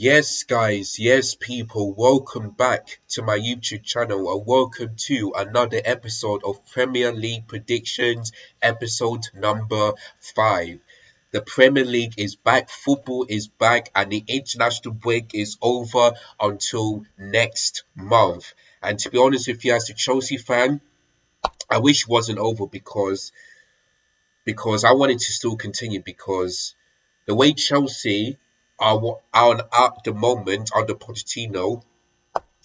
Yes, guys, yes, people, welcome back to my YouTube channel and welcome to another episode of Premier League Predictions, episode number 5. The Premier League is back, football is back, and the international break is over until next month. And to be honest with you, as a Chelsea fan, I wish it wasn't over because I wanted to still continue because the way Chelsea are at the moment under Pochettino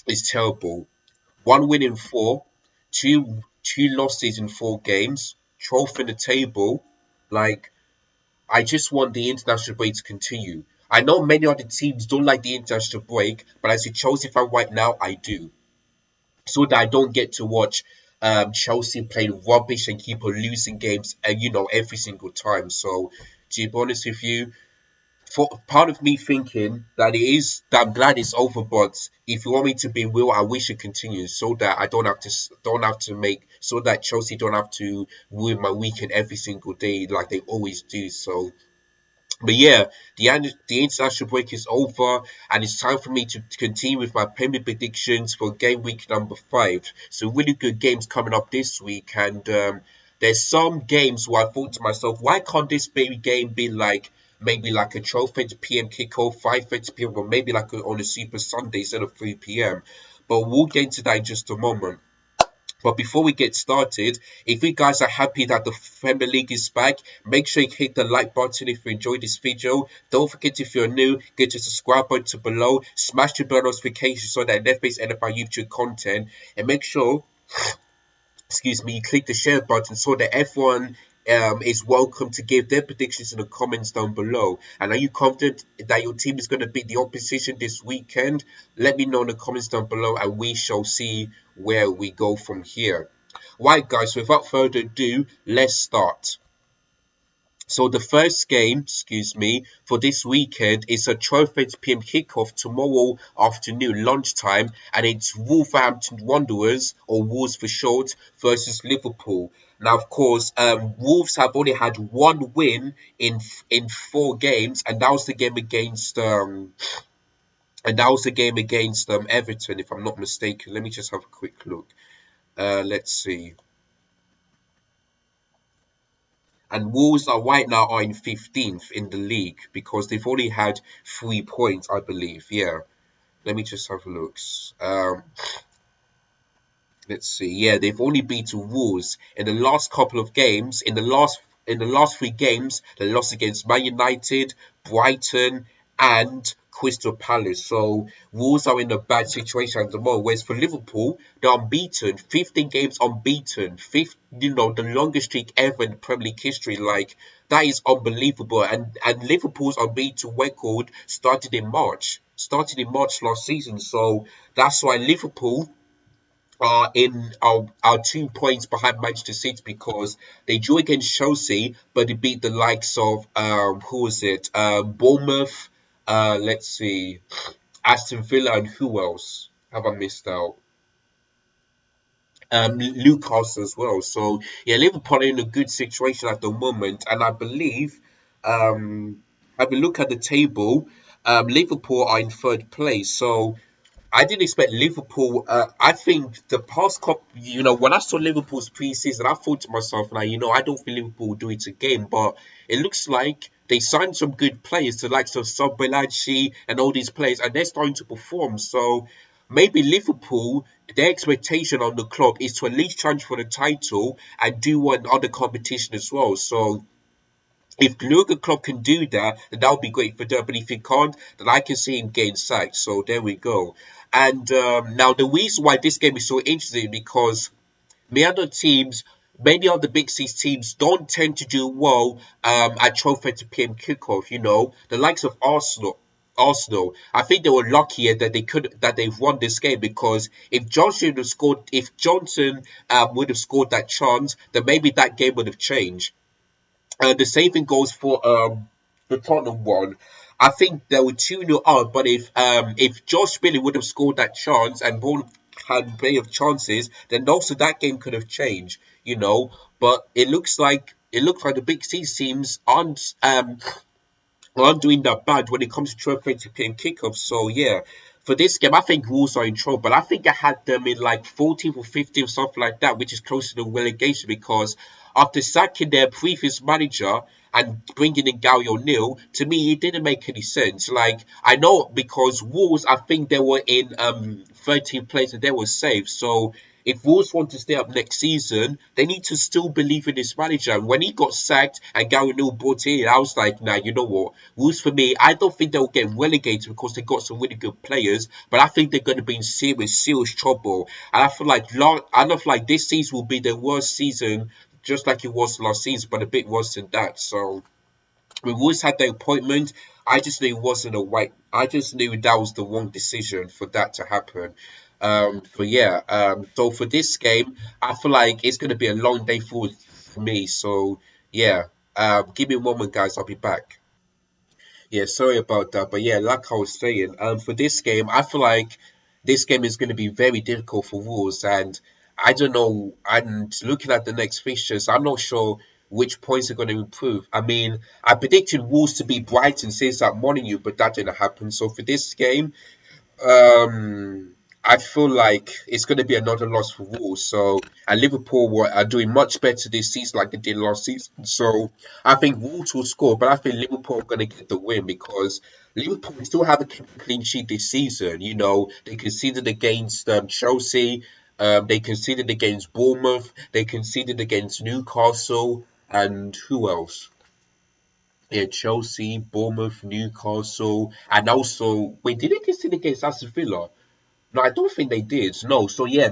is terrible. One win in four, two losses in 4 games, 12th in the table. Like I just want the international break to continue. I know many other teams don't like the international break, but as a Chelsea fan right now, I do. So that I don't get to watch Chelsea play rubbish and keep on losing games and every single time. So to be honest with you, for part of me thinking that I'm glad it's over, but if you want me to be real, I wish it continues so that I don't have to make so that Chelsea don't have to ruin my weekend every single day like they always do. So, but yeah, the international break is over, and it's time for me to continue with my Premier predictions for game week number 5. So really good games coming up this week, and there's some games where I thought to myself, why can't this baby game be like maybe like a 12:30 p.m. kickoff, 5:30 p.m. or maybe like on a Super Sunday instead of 3 p.m. But we'll get into that in just a moment. But before we get started, if you guys are happy that the Premier League is back, make sure you hit the like button if you enjoyed this video. Don't forget, if you're new, get the subscribe button below, smash the bell notification so that you never miss any of our YouTube content, and make sure, excuse me, you click the share button so that everyone is welcome to give their predictions in the comments down below. And are you confident that your team is going to beat the opposition this weekend? Let me know in the comments down below, and we shall see where we go from here. Right, guys, without further ado, let's start. So the first game, excuse me, for this weekend is a 12:30 p.m. kickoff tomorrow afternoon, lunchtime, and it's Wolverhampton Wanderers, or Wolves for short, versus Liverpool. Now, of course, Wolves have only had one win in 4 games, and that was the game against Everton, if I'm not mistaken. Let me just have a quick look. Let's see. And Wolves are right now are in 15th in the league because they've only had 3 points, I believe. Yeah, let me just have a look. Um, let's see. Yeah, they've only beaten Wolves in the last couple of games. In the last 3 games, they lost against Man United, Brighton, and Crystal Palace. So Wolves are in a bad situation at the moment. Whereas for Liverpool, they're unbeaten, 15 games unbeaten, the longest streak ever in Premier League history. Like that is unbelievable. And Liverpool's unbeaten record started in March last season. So that's why Liverpool are 2 points behind Manchester City because they drew against Chelsea, but they beat the likes of who was it? Bournemouth. Let's see, Aston Villa, and who else have I missed out? Newcastle as well. So yeah, Liverpool are in a good situation at the moment, and I believe, have a look at the table. Liverpool are in third place, so I didn't expect Liverpool. I think the past couple, when I saw Liverpool's preseason, I thought to myself, like, I don't think Liverpool will do it again. But it looks like they signed some good players, the likes of Sobelacci and all these players, and they're starting to perform. So maybe Liverpool, their expectation on the club is to at least challenge for the title and do one other competition as well. So if Jurgen Klopp can do that, then that would be great for them. But if he can't, then I can see him getting sacked. So there we go. And now the reason why this game is so interesting because many of the Big Six teams don't tend to do well at 12:30 p.m. kickoff. The likes of Arsenal, I think they were luckier that they've won this game because if Johnson would have scored that chance, then maybe that game would have changed. The same thing goes for the Tottenham one. I think there were 2-0 out, but if Josh Billy would have scored that chance and Bournemouth had plenty of chances, then also that game could have changed. But it looks like the Big C teams aren't doing that bad when it comes to trophy and kickoffs. So yeah, for this game, I think Wolves are in trouble. But I think I had them in like 14th or 15th, something like that, which is close to the relegation because after sacking their previous manager and bringing in Gary O'Neill, to me it didn't make any sense. Like I know because Wolves, I think they were in 13th place and they were safe. So if Wolves want to stay up next season, they need to still believe in this manager. And when he got sacked and Gary Neal brought in, I was like, nah, you know what? Wolves for me, I don't think they'll get relegated because they got some really good players, but I think they're going to be in serious, serious trouble. And I feel like this season will be their worst season, just like it was last season, but a bit worse than that. So when Woods had the appointment, I just knew it wasn't a right. I just knew that was the wrong decision for that to happen. But yeah, so for this game, I feel like it's going to be a long day for me. So yeah, give me a moment, guys. I'll be back. Yeah, sorry about that. But yeah, like I was saying, for this game, I feel like this game is going to be very difficult for Wolves, and I don't know. And looking at the next fixtures, I'm not sure which points are going to improve. I mean, I predicted Wolves to beat Brighton since that morning, but that didn't happen. So for this game, I feel like it's going to be another loss for Wolves. So, and are doing much better this season, like they did last season. So, I think Wolves will score, but I think Liverpool are going to get the win because Liverpool still haven't kept a clean sheet this season. You know, they conceded against Chelsea, they conceded against Bournemouth, they conceded against Newcastle, and who else? Yeah, Chelsea, Bournemouth, Newcastle, and also wait, did they concede against Aston Villa? No, I don't think they did. No, so yeah,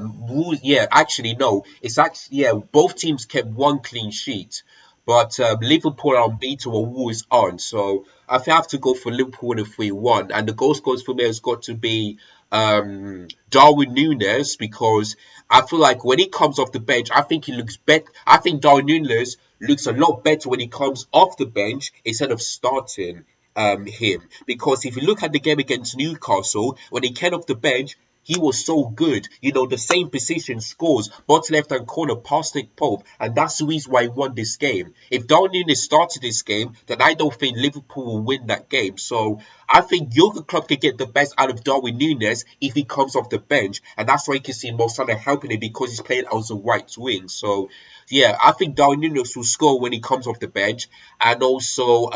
yeah, actually no. It's actually yeah, both teams kept one clean sheet, but Liverpool are unbeaten while Wolves aren't. So I think I have to go for Liverpool in a 3-1, and the goal scorers for me has got to be Darwin Nunes because I feel like when he comes off the bench, I think he looks better. I think Darwin Nunes looks a lot better when he comes off the bench instead of starting him because if you look at the game against Newcastle when he came off the bench he was so good. You know, the same position scores, bottom left hand corner, past Nick Pope, and that's the reason why he won this game. If Darwin Núñez started this game, then I don't think Liverpool will win that game. So I think Jurgen Klopp can get the best out of Darwin Núñez if he comes off the bench, and that's why you can see Mo Salah helping him because he's playing as a right wing. So yeah, I think Darwin Núñez will score when he comes off the bench, and also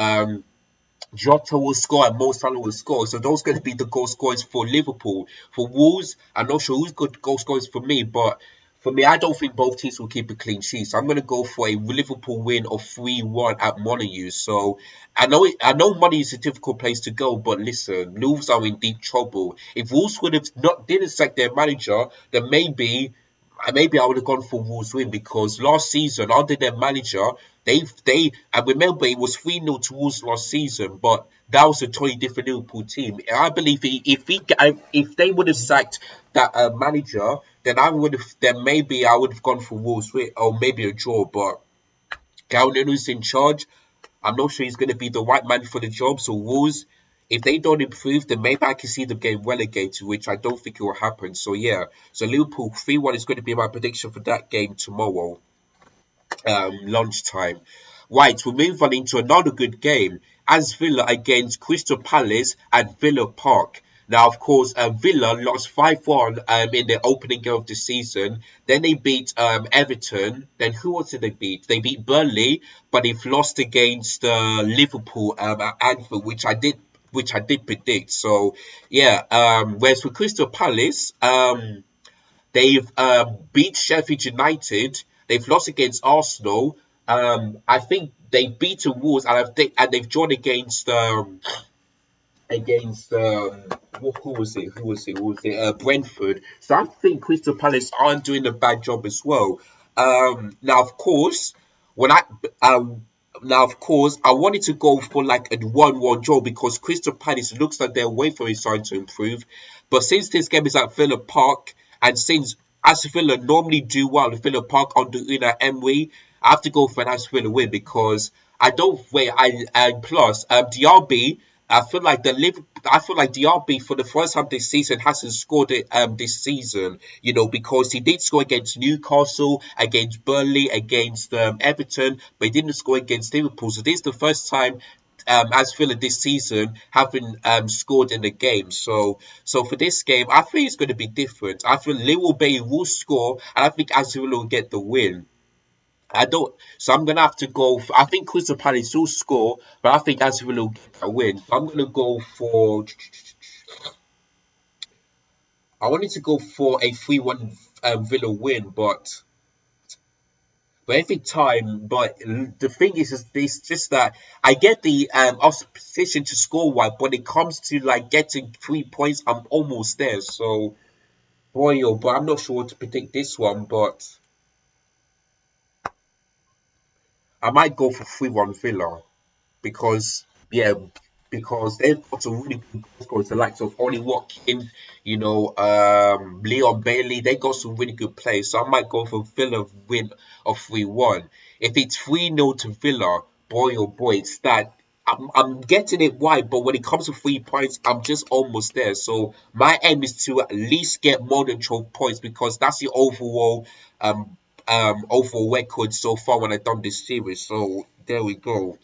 Jota will score and Mo Salah will score. So those going to be the goal scorers for Liverpool. For Wolves, I'm not sure who's good goal scorers for me, but for me, I don't think both teams will keep a clean sheet. So I'm going to go for a Liverpool win of 3-1 at Monaco. So I know money is a difficult place to go, but listen, Wolves are in deep trouble. If Wolves would have not didn't sack their manager, then maybe I would have gone for Wolves win because last season under their manager they I remember it was 3-0 to Wolves last season, but that was a totally different Liverpool team. I believe if they would have sacked that manager, then maybe I would have gone for Wolves win or maybe a draw. But Galliano's in charge. I'm not sure he's going to be the right man for the job. So Wolves, if they don't improve, then maybe I can see them getting relegated, which I don't think it will happen. So yeah, so Liverpool 3-1 is going to be my prediction for that game tomorrow, lunchtime. Right, we move on into another good game. As Villa against Crystal Palace at Villa Park. Now, of course, Villa lost 5-1 in the opening game of the season. Then they beat Everton. Then who else did they beat? They beat Burnley, but they've lost against Liverpool at Anfield, which I did predict. So yeah, whereas for Crystal Palace, they've beat Sheffield United. They've lost against Arsenal. I think they beat the Wolves, and they've drawn against who was it? Who was it? Who was it? Brentford. So I think Crystal Palace aren't doing a bad job as well. Now of course, when I um now of course I wanted to go for like a 1-1 draw because Crystal Palace looks like they're waiting for his side to improve. But since this game is at Villa Park and since Aston Villa normally do well at Villa Park under Una Emery, I have to go for an Aston Villa win because I don't wait. I and plus DRB. I feel like DRB for the first time this season hasn't scored it this season, you know, because he did score against Newcastle, against Burnley, against Everton, but he didn't score against Liverpool. So this is the first time as Villa this season haven't scored in the game. So for this game, I think it's going to be different. I feel Lil Bay will score, and I think Aston Villa will get the win. I don't. So I'm gonna have to go. I think Crystal Palace will score, but I think Aston Villa will get that win. So I'm gonna go for. I wanted to go for a 3-1 Villa win, but every time. But the thing is it's just that I get the opposition to score one, but it comes to like getting 3 points, I'm almost there. So boy, oh, but I'm not sure what to predict this one, but I might go for 3-1 Villa. Because yeah, because they've got some really good goal scorers, the likes of Ollie Watkins, Leon Bailey. They got some really good players, so I might go for Villa win of 3-1. If it's 3-0 to Villa, boy oh boy, it's that. I'm getting it wide, but when it comes to 3 points, I'm just almost there. So my aim is to at least get more than 12 points because that's the overall record so far when I've done this series. So there we go.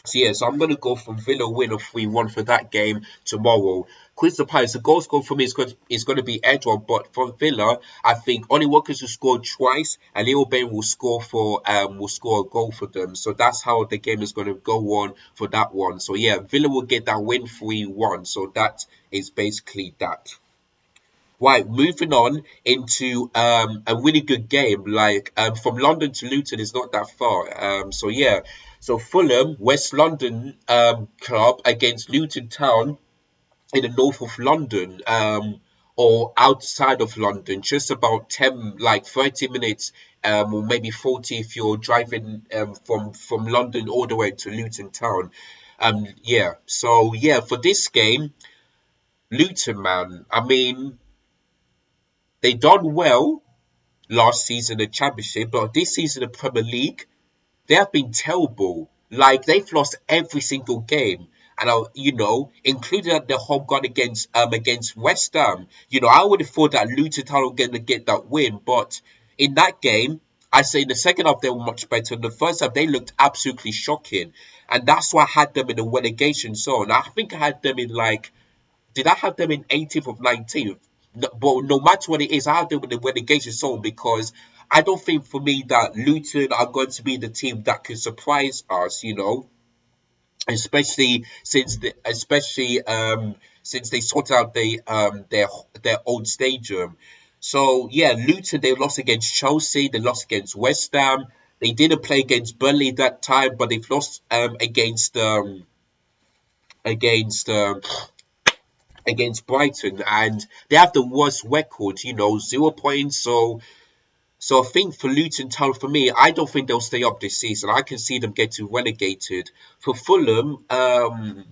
So yeah, so I'm gonna go for Villa win of 3-1 for that game tomorrow. Crystal Palace, the goal score for me is going to be Edouard, but for Villa, I think Ollie Watkins will score twice, and Leo Bain will score a goal for them. So that's how the game is gonna go on for that one. So yeah, Villa will get that win 3-1. So that is basically that. Right, moving on into a really good game. Like from London to Luton is not that far. So yeah, so Fulham, West London club against Luton Town in the north of London, or outside of London, just about 10, like 30 minutes, or maybe 40 if you're driving from London all the way to Luton Town. Yeah. So yeah, for this game, Luton, man. I mean, they done well last season in the Championship, but this season in the Premier League, they have been terrible. Like they've lost every single game, and including the home gun against West Ham. I would have thought that Luton Town were going to get that win, but in that game, I say in the second half they were much better. In the first half, they looked absolutely shocking, and that's why I had them in the relegation zone. I think I had them in like did I have them in 18th of 19th? No, but no matter what it is, I have them in the relegation zone because I don't think for me that Luton are going to be the team that can surprise us, especially since they sorted out their old stadium. So yeah, Luton they lost against Chelsea, they lost against West Ham. They didn't play against Burnley that time, but they've lost against Brighton, and they have the worst record, 0 points. So I think for Luton Town, for me, I don't think they'll stay up this season. I can see them getting relegated. For Fulham, what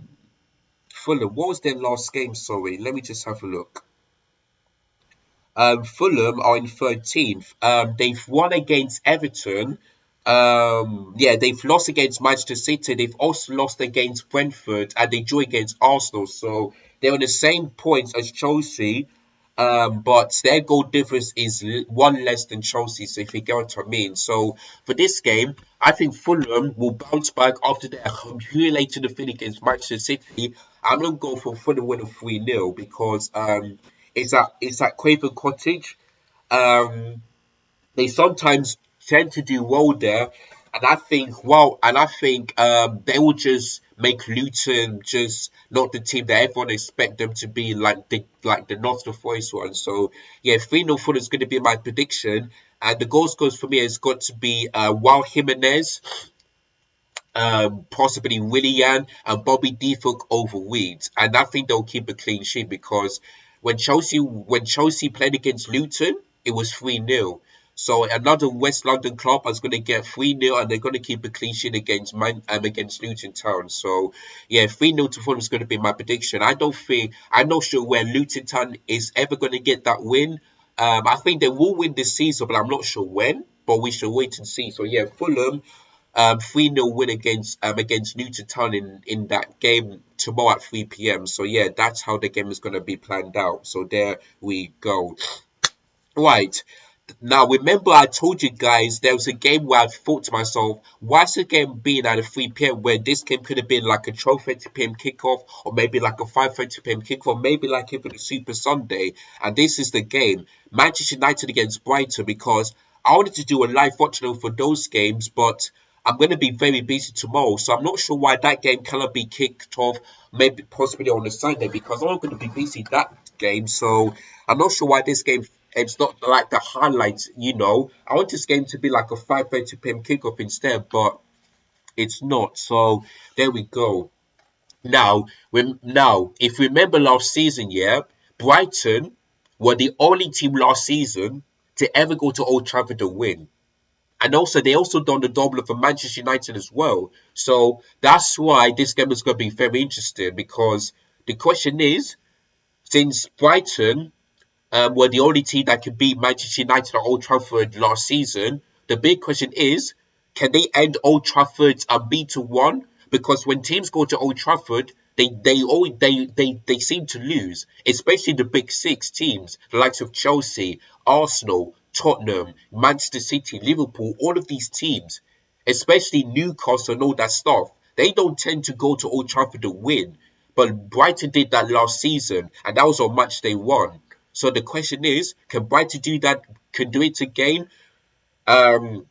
was their last game? Sorry, let me just have a look. Fulham are in 13th. They've won against Everton. Yeah, they've lost against Manchester City. They've also lost against Brentford, and they drew against Arsenal. So they're on the same points as Chelsea. But their goal difference is one less than Chelsea. So if you get what I mean. So for this game, I think Fulham will bounce back after their humiliating defeat against Manchester City. I'm gonna go for Fulham win of 3-0 because it's at Craven Cottage. Um, they sometimes tend to do well there, and I think they will just make Luton just not the team that everyone expect them to be, like the Nottingham Forest one. So yeah, 3-0 Fulham is going to be my prediction, and the goal scorers for me has got to be Wild Jimenez, possibly Willian and Bobby Defoe over Weeds. And I think they'll keep a clean sheet because when Chelsea played against Luton, it was 3-0. So another West London club is going to get 3-0 and they're going to keep a clean sheet against Luton Town. So yeah, 3-0 to Fulham is going to be my prediction. I'm not sure where Luton Town is ever going to get that win. I think they will win this season, but I'm not sure when. But we should wait and see. So yeah, Fulham 3-0 win against Luton Town in that game tomorrow at 3 p.m. So yeah, that's how the game is going to be planned out. So there we go. Right. Now, remember, I told you guys there was a game where I thought to myself, why is the game being at a 3 p.m. where this game could have been like a 12:30 p.m. kickoff, or maybe like a 5:30 p.m. kickoff, maybe like even a Super Sunday? And this is the game, Manchester United against Brighton, because I wanted to do a live watching for those games, but I'm going to be very busy tomorrow, so I'm not sure why that game cannot be kicked off, maybe possibly on a Sunday, because I'm going to be busy that game. So I'm not sure why this game it's not like the highlights. I want this game to be like a 5:30 p.m. kickoff instead, but it's not. So there we go. Now, if you remember last season, yeah, Brighton were the only team last season to ever go to Old Trafford and win. And also, they also done the double for Manchester United as well. So that's why this game is going to be very interesting, because the question is, since Brighton were the only team that could beat Manchester United at Old Trafford last season, the big question is, can they end Old Trafford's unbeaten run? Because when teams go to Old Trafford, they seem to lose, especially the big six teams, the likes of Chelsea, Arsenal, Tottenham, Manchester City, Liverpool, all of these teams, especially Newcastle and all that stuff. They don't tend to go to Old Trafford to win. But Brighton did that last season, and that was how much they won. So the question is, can Brighton do that? Can do it again? Um,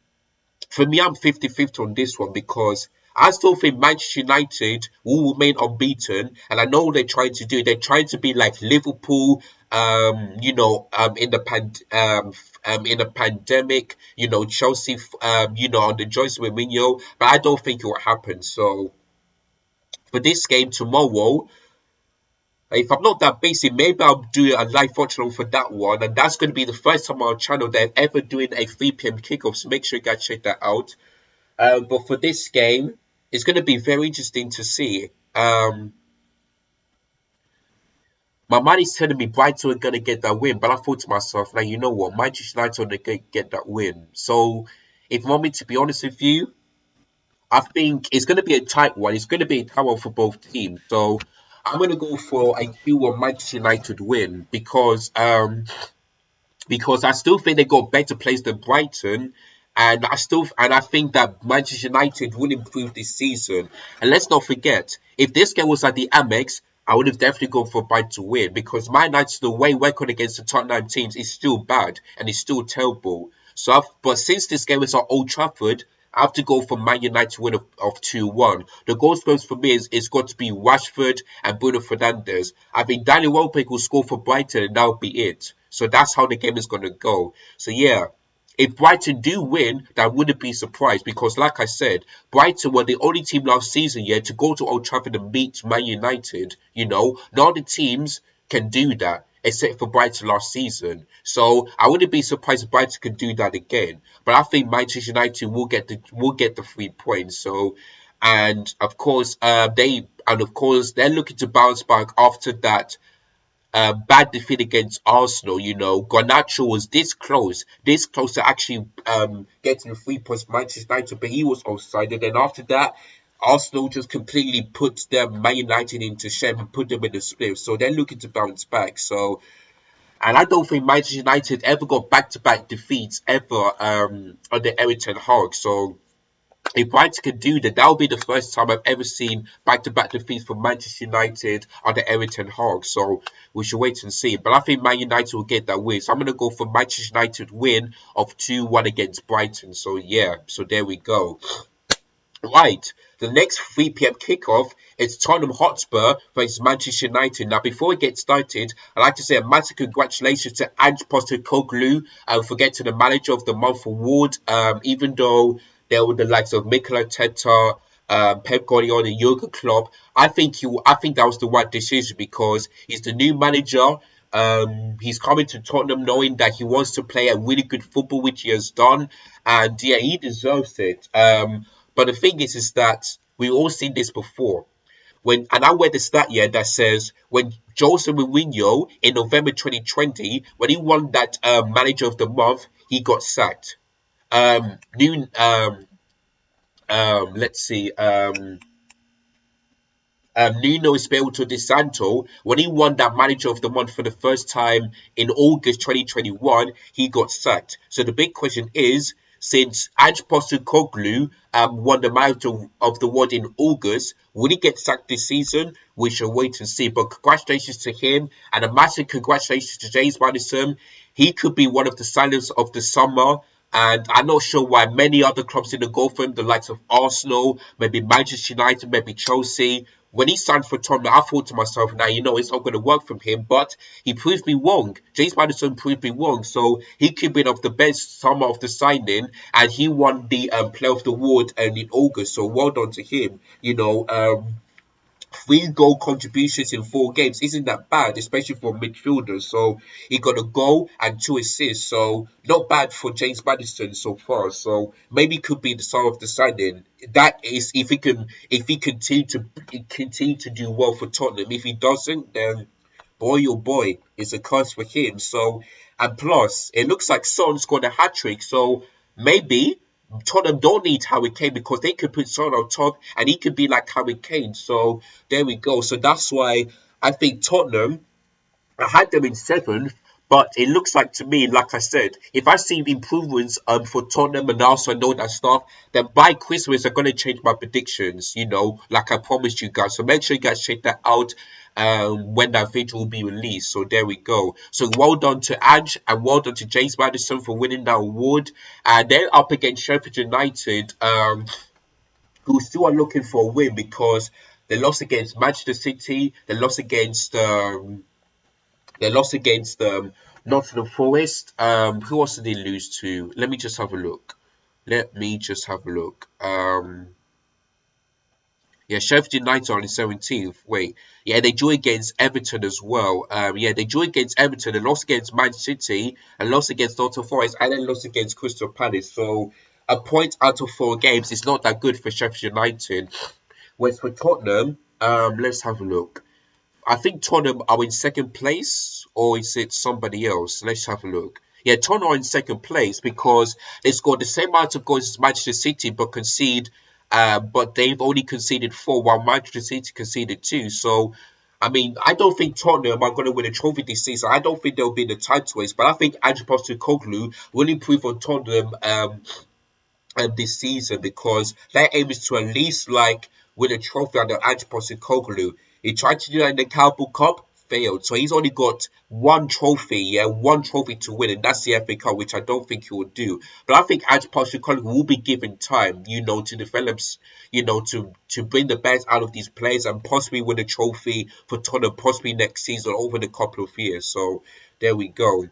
for me, I'm 50-50 on this one, because I still think Manchester United will remain unbeaten, and I know what they're trying to do. They're trying to be like Liverpool, in the pandemic, Chelsea, on the Jose Mourinho, but I don't think it will happen. So for this game tomorrow, if I'm not that basic, maybe I'll do a live watch-along for that one. And that's going to be the first time on our channel they're ever doing a 3 p.m. kickoff. So make sure you guys check that out. But for this game, it's going to be very interesting to see. My mind is telling me Brighton are going to get that win. But I thought to myself, now, you know what? Manchester United are going to get that win. So if you want me to be honest with you, I think it's going to be a tight one. It's going to be a tight one for both teams. So I'm going to go for a 2-1 Manchester United win, because I still think they got better players than Brighton, and I think that Manchester United will improve this season. And let's not forget, if this game was at the Amex, I would have definitely gone for Brighton to win, because Man United's away record against the Tottenham teams is still bad and it's still terrible. But since this game is at Old Trafford, I have to go for Man United win of 2-1. The goal scorers for me is got to be Rashford and Bruno Fernandes. I think Daniel Welbeck will score for Brighton, and that'll be it. So that's how the game is going to go. So yeah, if Brighton do win, that wouldn't be surprised, because like I said, Brighton were the only team last season, yeah, to go to Old Trafford and beat Man United. None of the teams can do that except for Brighton last season. So I wouldn't be surprised if Brighton could do that again. But I think Manchester United will get the 3 points. So, and of course they're looking to bounce back after that bad defeat against Arsenal. Garnacho was this close to actually getting the 3 points for Manchester United, but he was offside. And then after that, Arsenal just completely put them Man United into shame and put them in the split. So they're looking to bounce back. So, and I don't think Manchester United ever got back-to-back defeats ever under Eric Ten Hag. So if Brighton can do that, that'll be the first time I've ever seen back-to-back defeats for Manchester United under Eric Ten Hag. So we should wait and see. But I think Man United will get that win. So I'm going to go for Manchester United win of 2-1 against Brighton. So yeah, so there we go. Right, the next 3 p.m. kickoff is Tottenham Hotspur versus Manchester United. Now, before we get started, I'd like to say a massive congratulations to Ange Postecoglou for getting the Manager of the Month award. Even though there were the likes of Mikel Arteta, Pep Guardiola, and Jurgen Klopp, I think that was the right decision, because he's the new manager. He's coming to Tottenham knowing that he wants to play a really good football, which he has done, and yeah, he deserves it. But the thing is that we've all seen this before. And I read the stat here that says when Jose Mourinho in November 2020, when he won that Manager of the Month, he got sacked. New let's see. Nuno Espirito de Santo, when he won that Manager of the Month for the first time in August 2021, he got sacked. So the big question is, since Ange Postecoglou won the Manager of the World in August, will he get sacked this season? We shall wait and see. But congratulations to him, and a massive congratulations to James Maddison. He could be one of the signings of the summer. And I'm not sure why many other clubs didn't go for him, the likes of Arsenal, maybe Manchester United, maybe Chelsea. When he signed for Tottenham, I thought to myself, now you know it's not going to work from him, but he proved me wrong. James Maddison proved me wrong, so he could be one of the best summer of the signing, and he won the Player of the Award in August. So well done to him. Three goal contributions in 4 games isn't that bad, especially for midfielders. So he got a goal and 2 assists. So not bad for James Maddison so far. So maybe could be the star of the signing. That is if he continue to do well for Tottenham. If he doesn't, then boy oh boy, it's a curse for him. So and plus it looks like Son scored a hat trick. So maybe Tottenham don't need Harry Kane because they could put Son on top and he could be like Harry Kane. So there we go. So that's why I think Tottenham, I had them in seventh, but it looks like to me, like I said, if I see improvements for Tottenham and also know that stuff, then by Christmas I'm gonna change my predictions, like I promised you guys. So make sure you guys check that out when that video will be released. So there we go. So well done to Ange and well done to James Maddison for winning that award. And they're up against Sheffield United, who still are looking for a win because they lost against Manchester City, they lost against Nottingham Forest. Who else did they lose to? Let me just have a look. Yeah, Sheffield United are on the 17th. Wait, yeah, they drew against Everton as well. Yeah, they drew against Everton and lost against Man City and lost against Nottingham Forest and then lost against Crystal Palace. So a point out of 4 games is not that good for Sheffield United. Whereas for Tottenham, let's have a look. I think Tottenham are in second place, or is it somebody else? Let's have a look. Yeah, Tottenham are in second place because they scored the same amount of goals as Manchester City, but they've only conceded 4, while Manchester City conceded 2. So, I mean, I don't think Tottenham are going to win a trophy this season. I don't think they'll be in the title race, but I think Ange Postecoglou will improve on Tottenham this season because their aim is to at least like win a trophy under Ange Postecoglou. He tried to do that in the Carabao Cup, failed. So he's only got one trophy to win, and that's the FA Cup, which I don't think he will do. But I think Ange Postecoglou will be given time, to develop, to bring the best out of these players and possibly win a trophy for Tottenham, possibly next season over the couple of years. So there we go.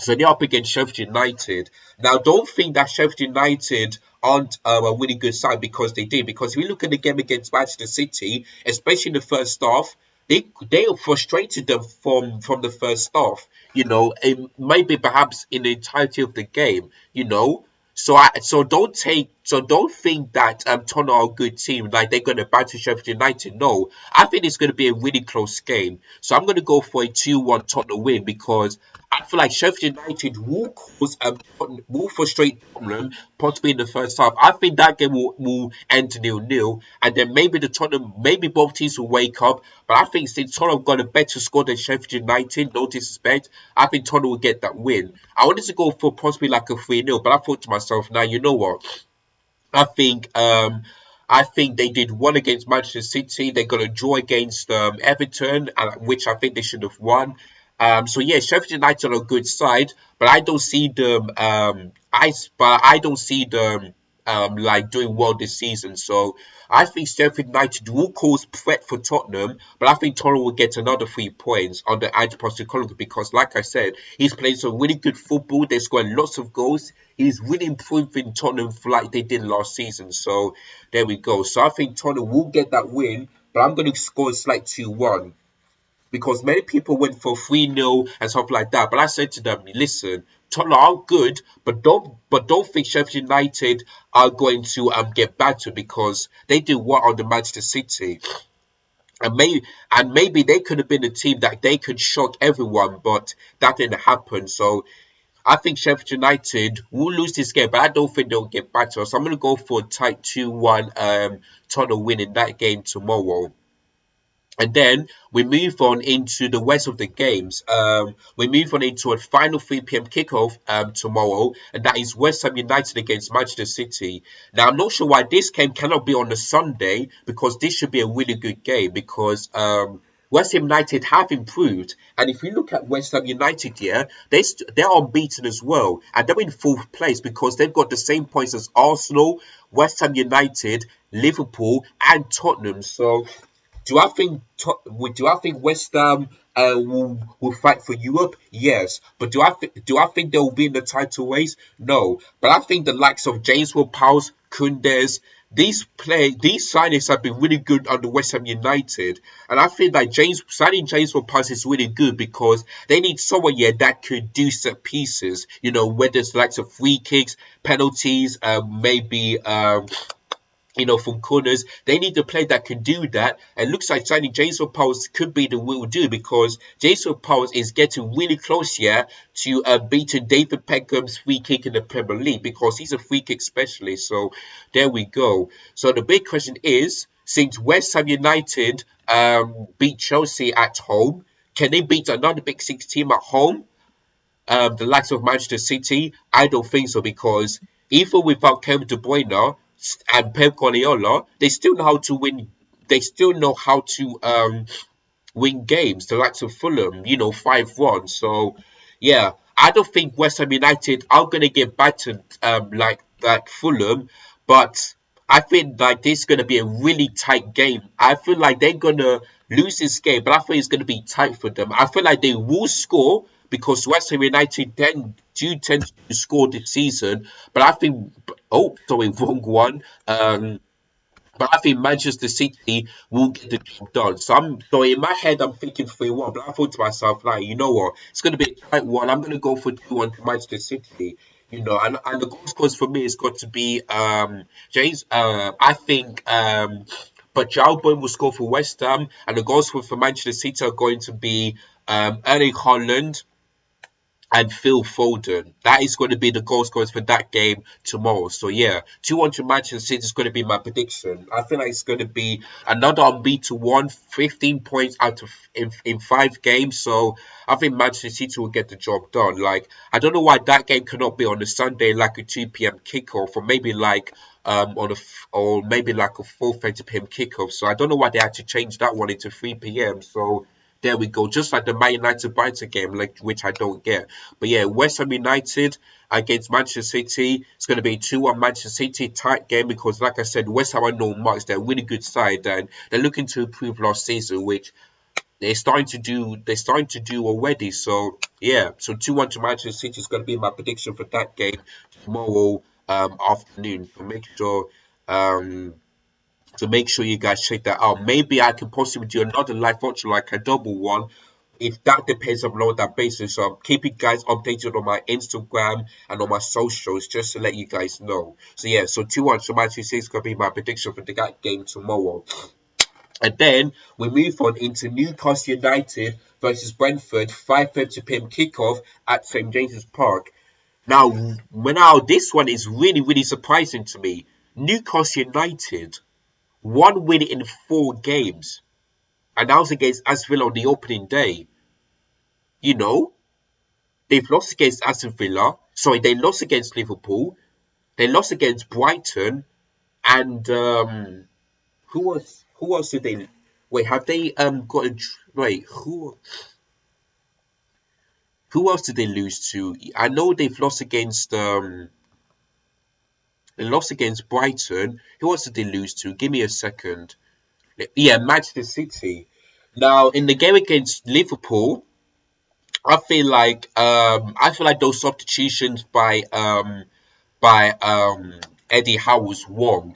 So they're up against Sheffield United. Now, don't think that Sheffield United aren't a really good side because they did. Because if we look at the game against Manchester City, especially in the first half, they frustrated them from the first half. And maybe perhaps in the entirety of the game. So don't think that Tottenham are a good team, like they're gonna battle Sheffield United. No, I think it's gonna be a really close game. So I'm gonna go for a 2-1 Tottenham win because I feel like Sheffield United will frustrate Tottenham possibly in the first half. I think that game will end 0-0, and then maybe both teams will wake up. But I think since Tottenham got a better score than Sheffield United, no disrespect, I think Tottenham will get that win. I wanted to go for possibly like a 3-0, but I thought to myself, now you know what? I think I think they did one against Manchester City. They got a draw against Everton, which I think they should have won. So yeah, Sheffield United are a good side, but I don't see them. I don't see them like doing well this season. So I think Sheffield United will cause threat for Tottenham, but I think Tottenham will get another 3 points under Ange Postecoglou because, like I said, he's playing some really good football. They're scoring lots of goals. He's really improving Tottenham like they did last season. So there we go. So I think Tottenham will get that win, but I'm going to score a slight 2-1 because many people went for 3-0 and stuff like that. But I said to them, listen, Tottenham are good, but don't think Sheffield United are going to get battered because they did what on the Manchester City. And maybe they could have been a team that they could shock everyone, but that didn't happen. So I think Sheffield United will lose this game, but I don't think they'll get battered. So I'm going to go for a tight 2-1 Tottenham win in that game tomorrow. And then we move on into the rest of the games. We move on into a final 3 p.m. kickoff tomorrow, and that is West Ham United against Manchester City. Now, I'm not sure why this game cannot be on a Sunday because this should be a really good game because West Ham United have improved. And if you look at West Ham United, yeah, they're unbeaten as well. And they're in fourth place because they've got the same points as Arsenal, West Ham United, Liverpool, and Tottenham. So do I think West Ham will fight for Europe? Yes, but do I think they will be in the title race? No, but I think the likes of James Ward-Prowse, Koundés, these signings have been really good under West Ham United, and I feel like signing James Ward-Prowse is really good because they need someone here that could do set pieces. You know, whether it's likes of free kicks, penalties, maybe from corners. They need a player that can do that. And looks like signing Jason Powers could be the will do because Jason Powers is getting really close here to beating David Beckham's free kick in the Premier League because he's a free kick specialist. So there we go. So the big question is, since West Ham United beat Chelsea at home, can they beat another Big Six team at home? The likes of Manchester City, I don't think so because even without Kevin De Bruyne and Pep Guardiola, they still know how to win. They still know how to win games. The likes of Fulham, 5-1. So yeah, I don't think West Ham United are gonna get battered like Fulham, but I think like this is gonna be a really tight game. I feel like they're gonna lose this game, but I think it's gonna be tight for them. I feel like they will score because West Ham United tend to score this season, but I think sorry, wrong one. But I think Manchester City will get the job done. So in my head I'm thinking 3-1, but I thought to myself, like, you know what, it's gonna be a tight one. I'm gonna go for 2-1 to Manchester City. And the goal scorers for me has got to be James. I think but Jalbon will score for West Ham, and the goals for Manchester City are going to be Erling Haaland and Phil Foden. That is going to be the goal scorers for that game tomorrow. So yeah, 2-1 to Manchester City is going to be my prediction. I feel like it's going to be another unbeaten one, 15 points out of in 5 games. So I think Manchester City will get the job done. Like, I don't know why that game cannot be on a Sunday like a 2 p.m. kickoff or maybe like or maybe like a 4:30 p.m. kickoff. So I don't know why they had to change that one into 3 p.m. So there we go. Just like the Man United Brighton game, like which I don't get. But yeah, West Ham United against Manchester City. It's going to be a 2-1 Manchester City tight game because, like I said, West Ham are no marks. They're a really good side and they're looking to improve last season, which they're starting to do. They're starting to do already. So yeah, so 2-1 to Manchester City is going to be my prediction for that game tomorrow afternoon. So make sure you guys check that out. Maybe I can possibly do another live watch like a double one. If that depends on that basis. So I'm keeping guys updated on my Instagram and on my socials just to let you guys know. So yeah, so 2-1 so Manchester City is gonna be my prediction for the game tomorrow. And then we move on into Newcastle United versus Brentford, 5:30 p.m. kickoff at St James's Park. Now this one is really, really surprising to me. Newcastle United, 1 win in 4 games. And that was against Aston Villa on the opening day. You know, they've lost against Aston Villa. Sorry, they lost against Liverpool. They lost against Brighton. And who else did they wait, have they got a wait, who else did they lose to? I know they lost against Brighton. Who else did they lose to? Give me a second. Yeah, Manchester City. Now in the game against Liverpool, I feel like those substitutions by Eddie Howe was wrong.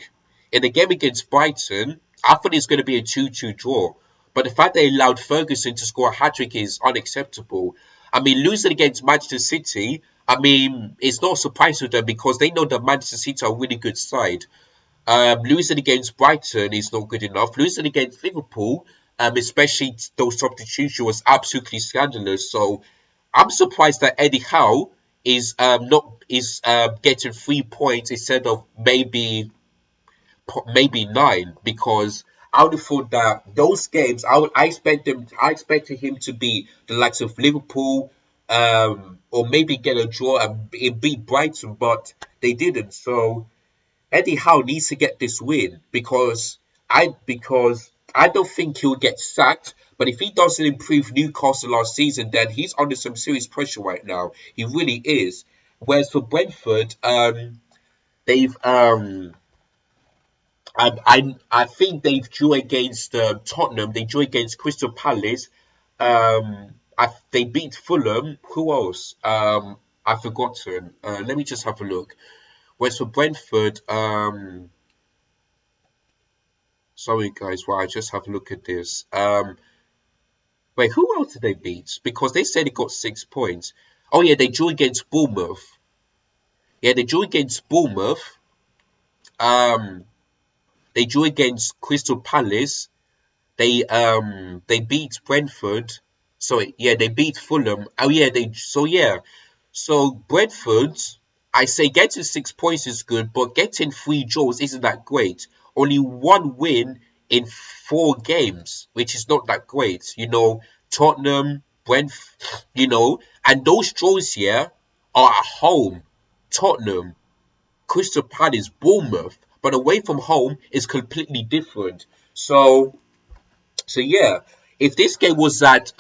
In the game against Brighton, I thought it's going to be a 2-2 draw. But the fact they allowed Ferguson to score a hat-trick is unacceptable. I mean, losing against Manchester City, I mean, it's not a surprise to them because they know that Manchester City are a really good side. Losing against Brighton is not good enough. Losing against Liverpool, especially those substitutions, was absolutely scandalous. So I'm surprised that Eddie Howe is not is getting 3 points instead of maybe 9 because I would have thought that those games, I expected him to be the likes of Liverpool, or maybe get a draw and beat Brighton, but they didn't. So Eddie Howe needs to get this win because I don't think he'll get sacked. But if he doesn't improve Newcastle last season, then he's under some serious pressure right now. He really is. Whereas for Brentford, they've I think they've drew against Tottenham. They drew against Crystal Palace. They beat Fulham. Who else? I've forgotten. Let me just have a look. Whereas for Brentford, sorry guys, well I just have a look at this. Wait, who else did they beat? Because they said they got 6 points. Oh yeah, they drew against Bournemouth. Yeah, they drew against Bournemouth. Um, they drew against Crystal Palace. They beat Brentford. Sorry, yeah, they beat Fulham. Oh yeah, So Brentford, I say getting 6 points is good, but getting 3 draws isn't that great. Only one win in 4 games, which is not that great. Tottenham, Brentford, and those draws here are at home. Tottenham, Crystal Palace, Bournemouth, but away from home is completely different. So yeah, if this game was at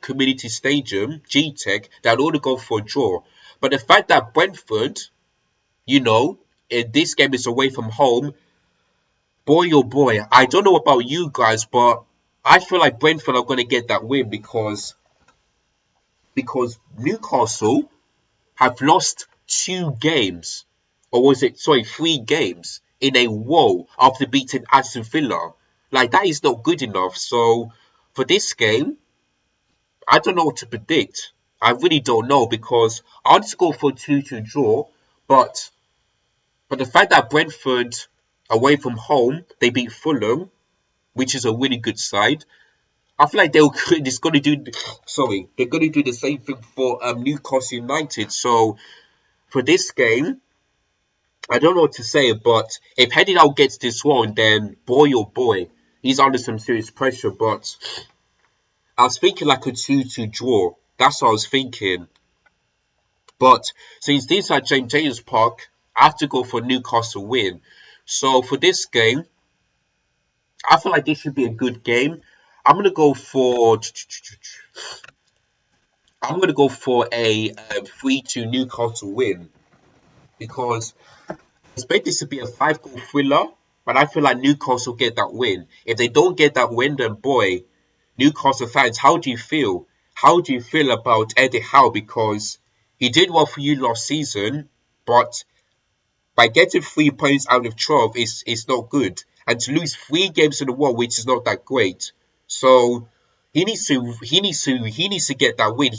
Community Stadium, G-Tech, they'd only go for a draw. But the fact that Brentford, you know, this game is away from home, boy oh boy, I don't know about you guys, but I feel like Brentford are going to get that win because Newcastle have lost 2 games, or was it, sorry, 3 games in a row after beating Aston Villa. Like, that is not good enough. So, for this game, I don't know what to predict. I really don't know because I'll just go for a 2-2 draw. But the fact that Brentford, away from home, they beat Fulham, which is a really good side. I feel like just going to do. Sorry, they're going to do the same thing for Newcastle United. So for this game, I don't know what to say, but if Headingley gets this one, then boy oh boy, he's under some serious pressure. But I was thinking like a 2-2 draw. That's what I was thinking. But since this is at James Park, I have to go for Newcastle win. So for this game, I feel like this should be a good game. I'm gonna go for I'm gonna go for a 3-2 Newcastle win because expect this to be a 5 goal thriller, but I feel like Newcastle get that win. If they don't get that win, then boy, Newcastle fans, how do you feel? How do you feel about Eddie Howe? Because he did well for you last season, but by getting 3 points out of 12 is not good. And to lose 3 games in a row, which is not that great. So he needs to get that win.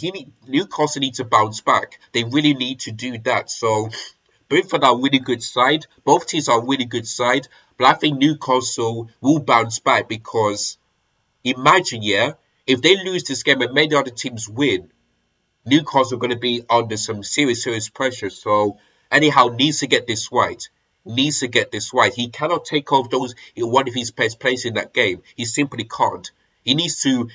Newcastle needs to bounce back. They really need to do that. So Brentford are a really good side. Both teams are a really good side. But I think Newcastle will bounce back because imagine, yeah, if they lose this game and many other teams win, Newcastle are going to be under some serious pressure. So anyhow, needs to get this right. Needs to get this right. He cannot take off those in one of his best players in that game. He simply can't. He needs to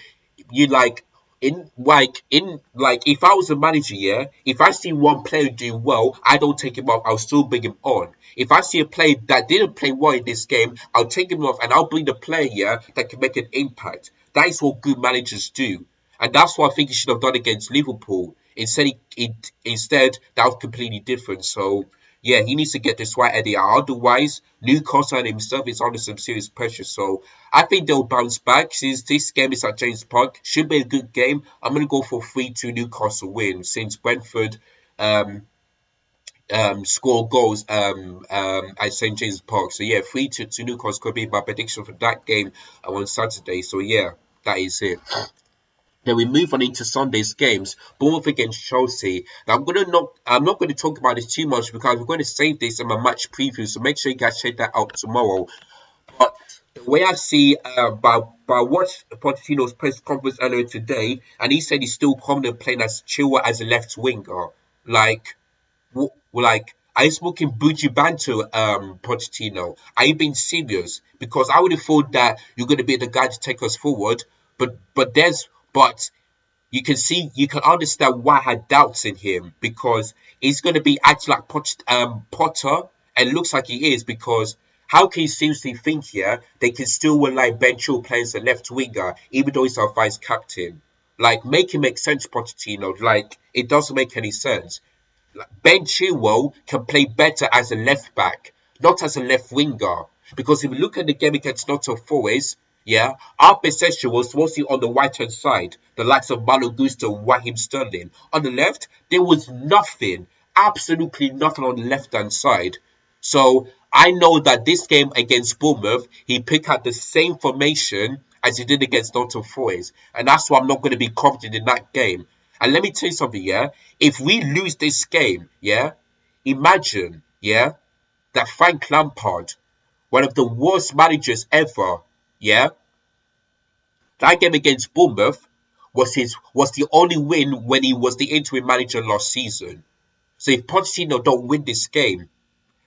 you like if I was a manager, yeah, if I see one player doing well, I don't take him off, I'll still bring him on. If I see a player that didn't play well in this game, I'll take him off and I'll bring the player, yeah, that can make an impact. That is what good managers do. And that's what I think he should have done against Liverpool. Instead, that was completely different. So yeah, he needs to get this right, Eddie. Otherwise, Newcastle and himself is under some serious pressure. So I think they'll bounce back since this game is at James Park. Should be a good game. I'm going to go for 3-2 Newcastle win since Brentford um, score goals at St James Park. So yeah, 3-2 to Newcastle could be my prediction for that game on Saturday. So yeah, that is it. Then we move on into Sunday's games. Bournemouth against Chelsea. Now I'm not going to talk about this too much because we're going to save this in my match preview. So make sure you guys check that out tomorrow. But the way I see, by watch Pochettino's press conference earlier today, and he said he's still confident playing as Chilwell as a left winger. Like, like Are you smoking Buju Bantu, Pochettino? Are you being serious? Because I would have thought that you're going to be the guy to take us forward, but you can see, you can understand why I had doubts in him because he's going to be acting like Potter, and looks like he is because how can you seriously think, yeah, they can still rely Ben Chilwell playing as a left winger even though he's our vice captain? Like, make it make sense, Pochettino. Like, it doesn't make any sense. Ben Chilwell can play better as a left back, not as a left winger. Because if you look at the game against Nottingham Forest, yeah, our possession was mostly on the right hand side, the likes of Malo Gusto and Raheem Sterling. On the left, there was nothing, absolutely nothing on the left hand side. So I know that this game against Bournemouth, he picked out the same formation as he did against Nottingham Forest, and that's why I'm not going to be confident in that game. And let me tell you something, yeah. If we lose this game, yeah, imagine, yeah, that Frank Lampard, one of the worst managers ever, yeah, that game against Bournemouth was the only win when he was the interim manager last season. So if Pochettino don't win this game,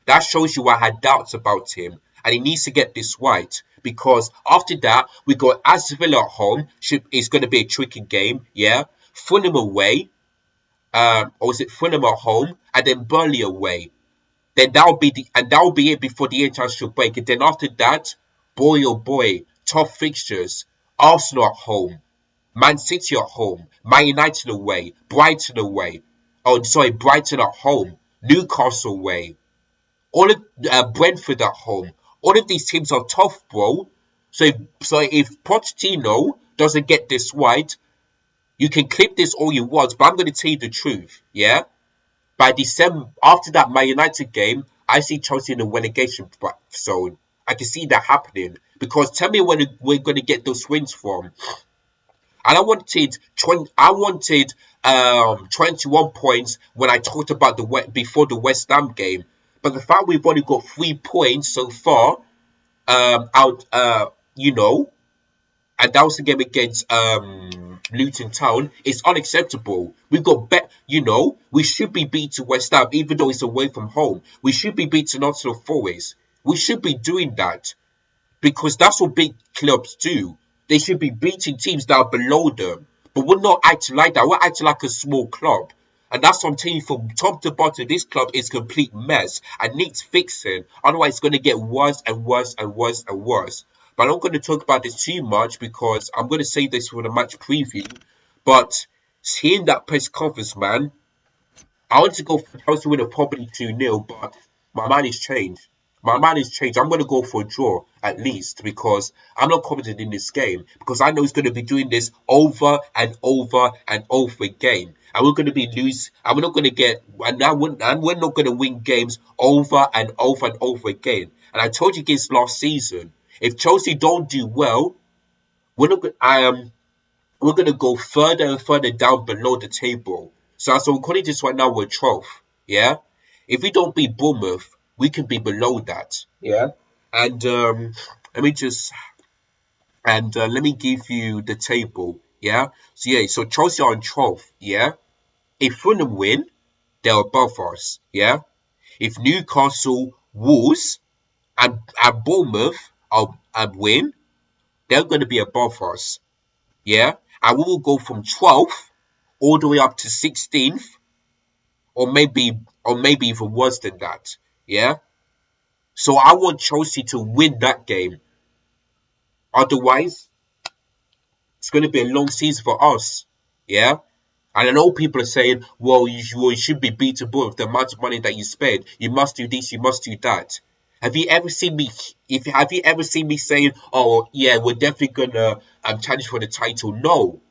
that shows you I had doubts about him, and he needs to get this right because after that we got Aston Villa at home. It's going to be a tricky game, yeah. Fulham away, or is it Fulham at home, and then Burnley away. Then that'll be it before the international break. And then after that, boy oh boy, tough fixtures. Arsenal at home, Man City at home, Man United away, Brighton away. Oh, sorry, Brighton at home, Newcastle away. All of Brentford at home. All of these teams are tough, bro. So if Pochettino doesn't get this right, you can clip this all you want, but I'm going to tell you the truth, yeah? By December, after that Man United game, I see Chelsea in the relegation zone. I can see that happening because tell me when we're going to get those wins from. And I wanted 21 points when I talked about before the West Ham game. But the fact we've only got 3 points so far, out, and that was the game against Luton Town. It's unacceptable. We've got we should be beating West Ham even though it's away from home. We should be beating Nottingham Forest. We should be doing that because that's what big clubs do. They should be beating teams that are below them. But we're not acting like that. We're acting like a small club. And that's what I'm telling you, from top to bottom, this club is a complete mess and needs fixing. Otherwise, it's going to get worse and worse and worse and worse. But I'm not going to talk about this too much because I'm going to say this for the match preview. But seeing that press conference, man, I want to go for Chelsea with a probably 2-0, but my mind is changed. My mind is changed. I'm going to go for a draw at least because I'm not confident in this game because I know he's going to be doing this over and over and over again. And we're going to be lose, and we're not going to get, and we're not going to win games over and over and over again. And I told you against last season, if Chelsea don't do well, we're not going. We're going to go further and further down below the table. So as I'm calling this right now, we're 12th. Yeah? If we don't beat Bournemouth, we can be below that. Yeah? And let me just, and let me give you the table. Yeah? So yeah, so Chelsea are on 12th. Yeah? If Fulham win, they're above us. Yeah? If Newcastle, Wolves, and Bournemouth win, they're going to be above us. Yeah, and we will go from 12th all the way up to 16th, or maybe even worse than that. Yeah, so I want Chelsea to win that game. Otherwise, it's going to be a long season for us. Yeah, and I know people are saying, "Well, you should be beatable with the amount of money that you spend. You must do this, you must do that." Have you ever seen me? Have you ever seen me saying, "Oh, yeah, we're definitely gonna challenge for the title"? No,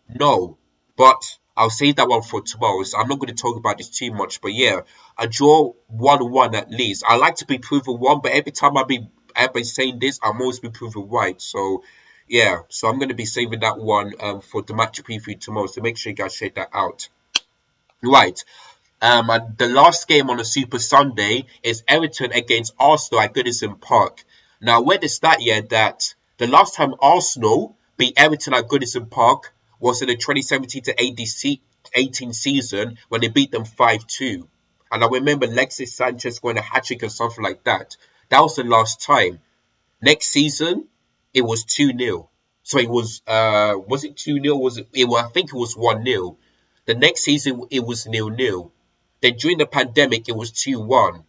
no, but I'll save that one for tomorrow. So I'm not going to talk about this too much. But yeah, a draw 1-1 at least. I like to be proven wrong, but every time I've been saying this, I'm always be proven right. So yeah, so I'm going to be saving that one for the match preview tomorrow. So make sure you guys check that out. Right. And the last game on the Super Sunday is Everton against Arsenal at Goodison Park. Now, where the stat here that the last time Arsenal beat Everton at Goodison Park was in the 2017 to 18 season when they beat them 5-2. And I remember Alexis Sanchez going a hat trick or something like that. That was the last time. Next season, it was 2-0. So it was it 2-0? I think it was 1-0. The next season it was 0-0. Then during the pandemic it was 2-1.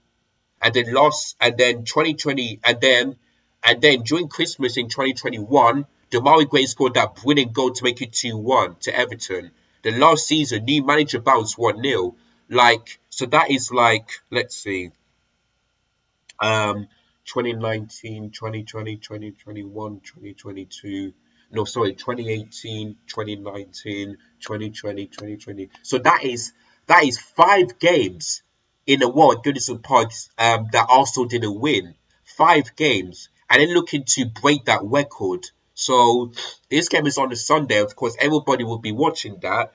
And then lost, and then 2020, and then during Christmas in 2021, Damari Gray scored that winning goal to make it 2-1 to Everton. The last season, new manager bounced 1-0. Like, so that is like, let's see, um 2019, 2020, 2021, 2022. No, sorry, 2018, 2019, 2020, 2020. So that is 5 games in a row at Goodison Park, that Arsenal didn't win. 5 games, and then looking to break that record. So this game is on a Sunday. Of course, everybody will be watching that.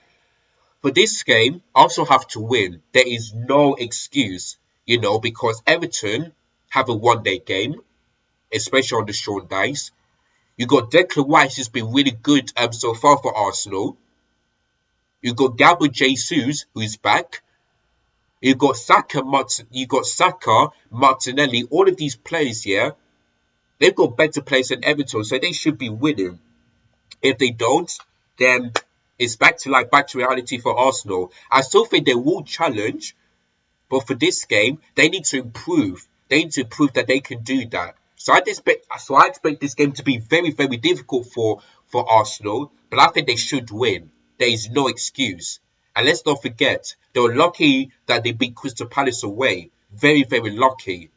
For this game, Arsenal have to win. There is no excuse, because Everton have a one-day game, especially on the short days. You got Declan Rice, who's been really good so far for Arsenal. You got Gabriel Jesus, who's back. You got Saka, Martinelli. All of these players here, they've got better players than Everton, so they should be winning. If they don't, then it's back to reality for Arsenal. I still think they will challenge, but for this game, they need to improve. They need to prove that they can do that. So I expect this game to be very, very difficult for Arsenal, but I think they should win. There is no excuse. And let's not forget, they were lucky that they beat Crystal Palace away. Very, very lucky.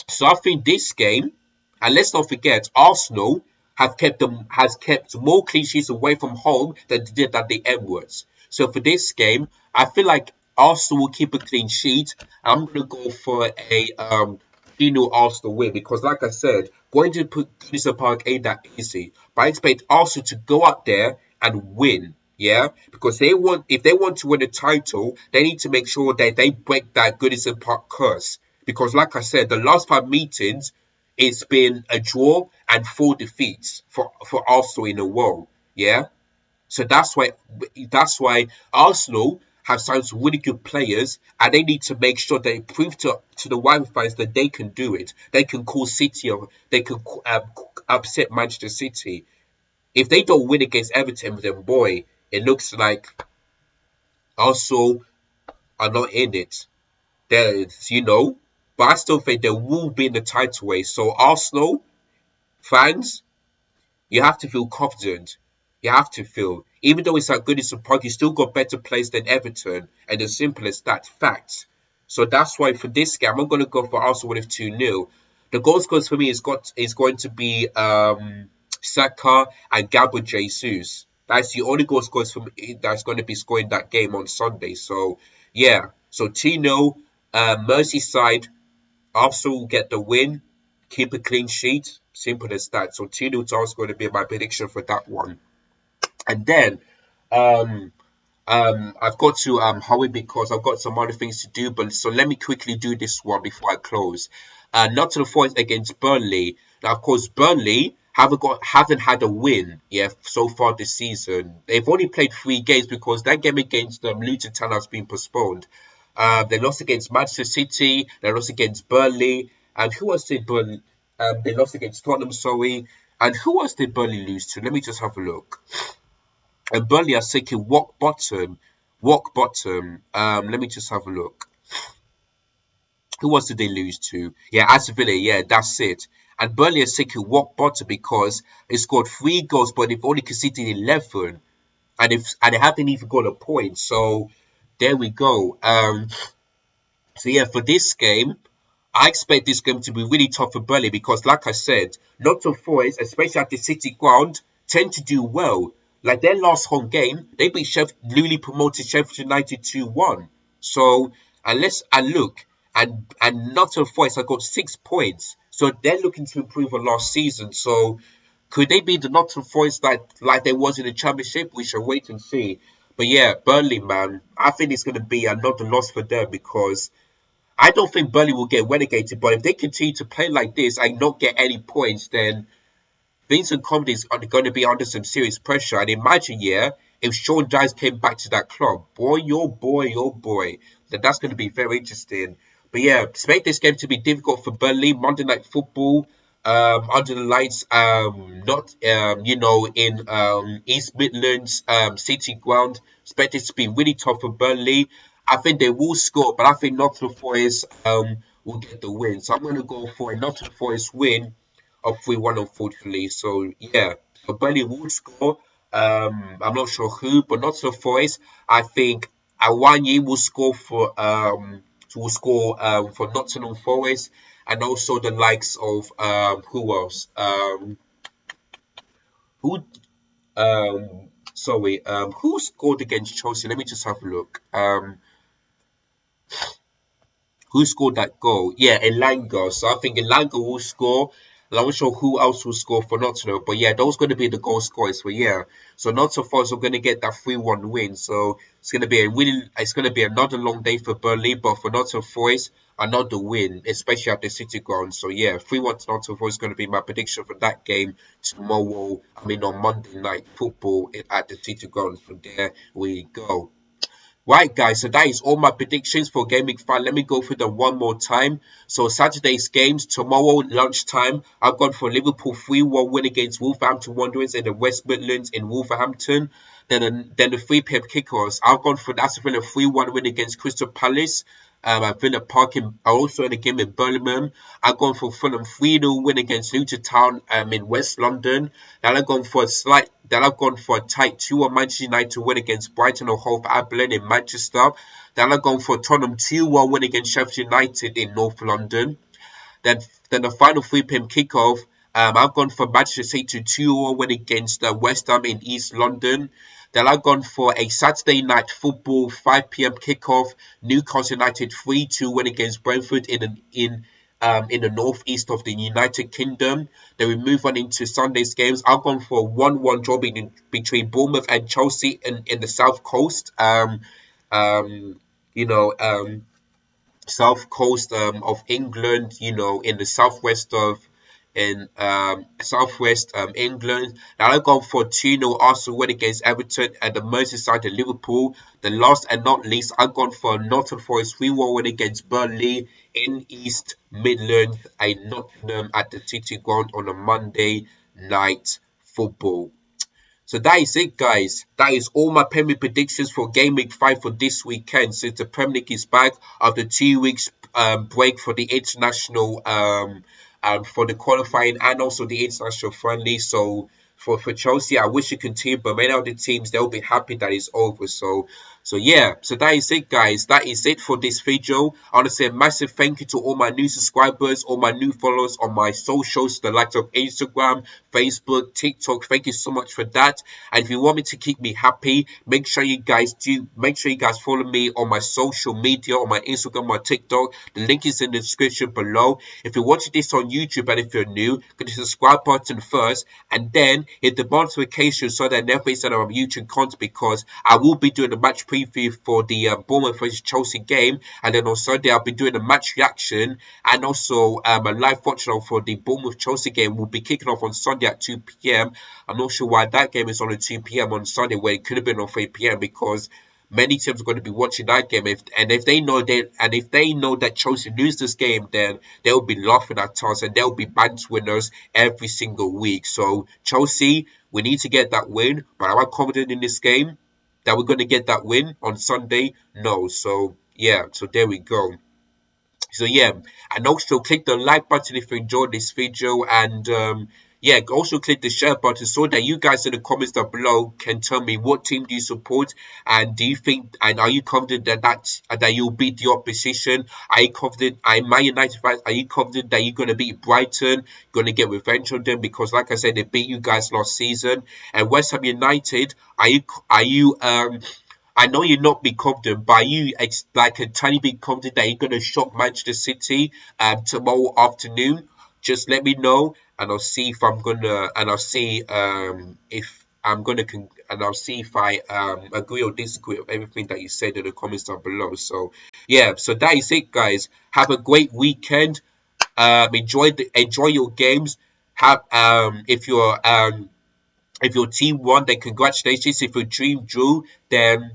So I think this game, and let's not forget, Arsenal has kept more clean sheets away from home than they did at the Emirates. So for this game, I feel like Arsenal will keep a clean sheet. I'm gonna go for a 3-0 Arsenal win because, like I said, going to put Goodison Park ain't that easy. But I expect Arsenal to go out there and win. Yeah, because if they want to win a title, they need to make sure that they break that Goodison Park curse. Because, like I said, the last 5 meetings, it's been a draw and 4 defeats for Arsenal in a row. Yeah, so that's why Arsenal have signed some really good players, and they need to make sure they prove to the Wi fans that they can do it. They can call City, or they can upset Manchester City. If they don't win against Everton, then boy, it looks like Arsenal are not in it. There's. But I still think they will be in the title race. So Arsenal fans, you have to feel confident. You have to feel, even though it's not good as a park, you still got better players than Everton, and as simple as that, facts. So that's why for this game, I'm going to go for Arsenal with 2-0. The goal scorers for me is going to be Saka and Gabriel Jesus. That's the only goal scorers for me that's going to be scoring that game on Sunday. So yeah, so 2-0, Merseyside. Arsenal will get the win, keep a clean sheet. Simple as that. So 2-0 to Arsenal going to be my prediction for that one. And then um, I've got to hurry because I've got some other things to do. But so let me quickly do this one before I close. Nottingham Forest against Burnley. Now, of course, Burnley haven't had a win so far this season. They've only played 3 games because that game against Luton Town has been postponed. They lost against Manchester City. They lost against Burnley. And who else did Burnley? They lost against Tottenham, sorry. And who else did Burnley lose to? Let me just have a look. And Burnley are taking rock bottom. Rock bottom. Let me just have a look. Who else did they lose to? Yeah, Aston Villa. Yeah, that's it. And Burnley are taking rock bottom because they scored 3 goals, but they've only conceded 11. And they haven't even got a point. So there we go. So yeah, for this game, I expect this game to be really tough for Burnley because, like I said, Nottingham Forest, especially at the City ground, tend to do well. Like their last home game, they beat newly promoted Sheffield United 2-1. So and look, and Nottingham Forest have got 6 points, so they're looking to improve on last season. So could they be the Nottingham Forest like they was in the Championship? We shall wait and see. But yeah, Burnley, man, I think it's going to be another loss for them because I don't think Burnley will get relegated, but if they continue to play like this and not get any points, then Vincent Kompany is going to be under some serious pressure. And imagine, yeah, if Sean Dyche came back to that club, boy, oh boy, then that's going to be very interesting. But yeah, expect this game to be difficult for Burnley. Monday Night Football, under the lights, not in East Midlands, City ground. Expect it to be really tough for Burnley. I think they will score, but I think Nottingham Forest will get the win. So I'm going to go for a Nottingham Forest win of 3-1, unfortunately. So yeah, so Burnley will score. I'm not sure who, but Nottingham Forest. I think Awanye will score for Nottingham Forest, and also the likes of who else? Who who scored against Chelsea? Let me just have a look. Who scored that goal? Yeah, Elanga. So I think Elanga will score. And I'm not sure who else will score for Nottingham. But yeah, those going to be the goal scorers. But yeah, so Nottingham Forest are going to get that 3-1 win. So it's going to be it's going to be another long day for Burnley. But for Nottingham Forest, another win, especially at the City ground. So yeah, 3-1 to Nottingham Forest is going to be my prediction for that game tomorrow. I mean, on Monday Night Football at the City ground. So there we go. Right, guys, so that is all my predictions for Game Week 5. Let me go through them one more time. So, Saturday's games, tomorrow lunchtime, I've gone for Liverpool 3-1 win against Wolverhampton Wanderers in the West Midlands in Wolverhampton. Then the 3 p.m. kickers, I've gone for Aston Villa 3-1 win against Crystal Palace. At Villa Park also in the game in Birmingham. I've gone for Fulham 3-0 win against Luton Town in West London. Then I've gone for a tight 2-1 Manchester United to win against Brighton or Hove Albion in Manchester. Then I've gone for Tottenham 2-1 win against Sheffield United in North London. Then then the final 3 p.m. kickoff, I've gone for Manchester City 2-0 win against West Ham in East London. Then I've gone for a Saturday night football 5 p.m. kickoff, Newcastle United 3-2 win against Brentford in the northeast of the United Kingdom. Then we move on into Sunday's games. I've gone for a 1-1 draw between Bournemouth and Chelsea in the South Coast. Um, you know, South Coast of England, in the southwest of in southwest England. Now I've gone for 2-0 Arsenal win against Everton and the Merseyside and Liverpool. The last and not least, I've gone for Nottingham Forest 3-1 win against Burnley in East Midlands and Nottingham at the City Ground on a Monday night football. So that is it, guys. That is all my Premier predictions for Game Week 5 for this weekend. Since the Premier League is back after 2 weeks break for the international for the qualifying and also the international friendly. So for Chelsea, I wish it continued, but many other teams they'll be happy that it's over. So yeah, so that is it, guys. That is it for this video. I want to say a massive thank you to all my new subscribers, all my new followers on my socials, the likes of Instagram, Facebook, TikTok. Thank you so much for that. And if you want me to keep me happy, make sure you guys follow me on my social media, on my Instagram, my TikTok. The link is in the description below. If you're watching this on YouTube and if you're new, go to the subscribe button first and then hit the notification so that I never miss out on YouTube content, because I will be doing a match preview for the Bournemouth vs Chelsea game, and then on Sunday I'll be doing a match reaction and also a live watch for the Bournemouth Chelsea game. Will be kicking off on Sunday at 2 p.m. I'm not sure why that game is on at 2 p.m. on Sunday when it could have been on 3 p.m. because many teams are going to be watching that game. If they know that Chelsea lose this game, then they'll be laughing at us and they'll be badge winners every single week. So Chelsea, we need to get that win. But am I confident in this game that we're going to get that win on Sunday? No. So yeah. So there we go. So yeah, and also click the like button if you enjoyed this video, and yeah, also click the share button so that you guys in the comments down below can tell me what team do you support, and are you confident that you'll beat the opposition? Are you confident? I'm Man United fans. Are you confident that you're gonna beat Brighton? Gonna get revenge on them because, like I said, they beat you guys last season. And West Ham United, are you I know you're not be confident, but are you like a tiny bit confident that you're gonna shock Manchester City tomorrow afternoon? Just let me know, and I'll see if I'm gonna, and I'll see if I'm gonna, and I'll see if I agree or disagree with everything that you said in the comments down below. So yeah, so that is it, guys. Have a great weekend. Enjoy your games. Have if you're If your team won, then congratulations. If your dream drew, then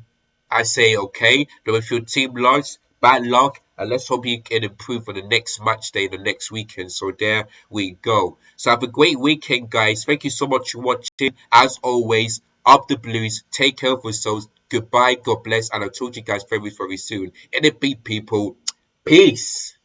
I say okay. But if your team lost, bad luck. And let's hope you can improve for the next match day, the next weekend. So there we go. So have a great weekend, guys. Thank you so much for watching. As always, up the Blues. Take care of yourselves. Goodbye. God bless. And I'll talk to you guys very, very soon. In a beat, people. Peace.